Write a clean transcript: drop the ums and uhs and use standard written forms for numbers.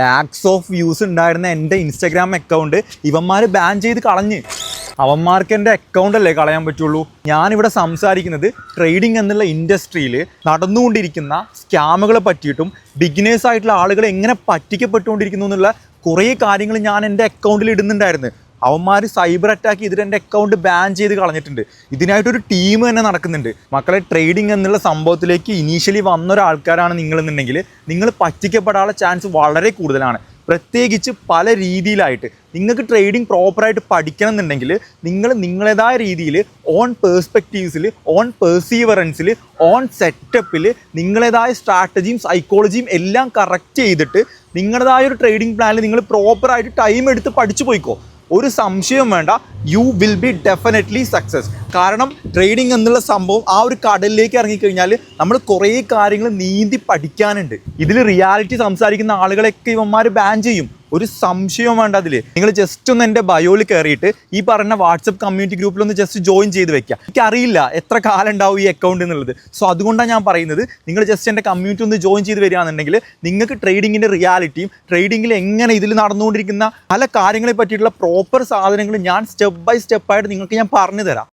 Lakhs of views ഉണ്ടായിരുന്ന എൻ്റെ Instagram account ഇവന്മാർ ബാൻ ചെയ്ത് കളഞ്ഞ്. അവന്മാർക്ക് എൻ്റെ അക്കൗണ്ട് അല്ലേ കളയാൻ പറ്റുള്ളൂ. ഞാനിവിടെ സംസാരിക്കുന്നത് ട്രേഡിംഗ് എന്നുള്ള ഇൻഡസ്ട്രിയിൽ നടന്നുകൊണ്ടിരിക്കുന്ന സ്കാമുകളെ പറ്റിയിട്ടും ബിഗിനേഴ്സ് ആയിട്ടുള്ള ആളുകൾ എങ്ങനെ പറ്റിക്കപ്പെട്ടുകൊണ്ടിരിക്കുന്നു എന്നുള്ള കുറേ കാര്യങ്ങൾ ഞാൻ എൻ്റെ അക്കൗണ്ടിൽ ഇടുന്നുണ്ടായിരുന്നു. അവന്മാർ സൈബർ അറ്റാക്ക് ചെയ്തിട്ട് എൻ്റെ അക്കൗണ്ട് ബാൻ ചെയ്ത് കളഞ്ഞിട്ടുണ്ട്. ഇതിനായിട്ടൊരു ടീം തന്നെ നടക്കുന്നുണ്ട്. മക്കളെ, ട്രേഡിംഗ് എന്നുള്ള സംഭവത്തിലേക്ക് ഇനീഷ്യലി വന്ന ഒരാൾക്കാരാണ് നിങ്ങളെന്നുണ്ടെങ്കിൽ നിങ്ങൾ പറ്റിക്കപ്പെടാനുള്ള ചാൻസ് വളരെ കൂടുതലാണ്. പ്രത്യേകിച്ച് പല രീതിയിലായിട്ട് നിങ്ങൾക്ക് ട്രേഡിംഗ് പ്രോപ്പറായിട്ട് പഠിക്കണം എന്നുണ്ടെങ്കിൽ നിങ്ങൾ നിങ്ങളേതായ രീതിയിൽ ഓൺ പേഴ്സ്പെക്റ്റീവ്സിൽ, ഓൺ പെർസീവറൻസിൽ, ഓൺ സെറ്റപ്പിൽ നിങ്ങളേതായ സ്ട്രാറ്റജിയും സൈക്കോളജിയും എല്ലാം കറക്റ്റ് ചെയ്തിട്ട് നിങ്ങളുടേതായ ഒരു ട്രേഡിംഗ് പ്ലാനിൽ നിങ്ങൾ പ്രോപ്പറായിട്ട് ടൈം എടുത്ത് പഠിച്ചു പോയിക്കോ. ഒരു സംശയം വേണ്ട, you will be definitely success. കാരണം ട്രേഡിംഗ് എന്നുള്ള സംഭവം ആ ഒരു കടലിലേക്ക് ഇറങ്ങിക്കഴിഞ്ഞാൽ നമ്മൾ കുറേ കാര്യങ്ങൾ നീന്തി പഠിക്കാനുണ്ട്. ഇതിൽ റിയാലിറ്റി സംസാരിക്കുന്ന ആളുകളെയൊക്കെ ഇവന്മാർ ബാൻ ചെയ്യും, ഒരു സംശയവും വേണ്ട. അതിൽ നിങ്ങൾ ജസ്റ്റ് ഒന്ന് എൻ്റെ ബയോയിൽ കയറിയിട്ട് ഈ പറഞ്ഞ വാട്സപ്പ് കമ്മ്യൂണിറ്റി ഗ്രൂപ്പിലൊന്ന് ജസ്റ്റ് ജോയിൻ ചെയ്ത് വെക്കുക. എനിക്കറിയില്ല എത്ര കാലം ഉണ്ടാവും ഈ അക്കൗണ്ട് എന്നുള്ളത്. സോ അതുകൊണ്ടാണ് ഞാൻ പറയുന്നത്, നിങ്ങൾ ജസ്റ്റ് എൻ്റെ കമ്മ്യൂണിറ്റി ഒന്ന് ജോയിൻ ചെയ്ത് വരികയാണെന്നുണ്ടെങ്കിൽ നിങ്ങൾക്ക് ട്രേഡിങ്ങിൻ്റെ റിയാലിറ്റിയും ട്രേഡിങ്ങിൽ എങ്ങനെ ഇതിൽ നടന്നുകൊണ്ടിരിക്കുന്ന പല കാര്യങ്ങളെ പറ്റിയിട്ടുള്ള പ്രോപ്പർ സാധനങ്ങൾ ഞാൻ സ്റ്റെപ്പ് ബൈ സ്റ്റെപ്പായിട്ട് നിങ്ങൾക്ക് ഞാൻ പറഞ്ഞു തരാം.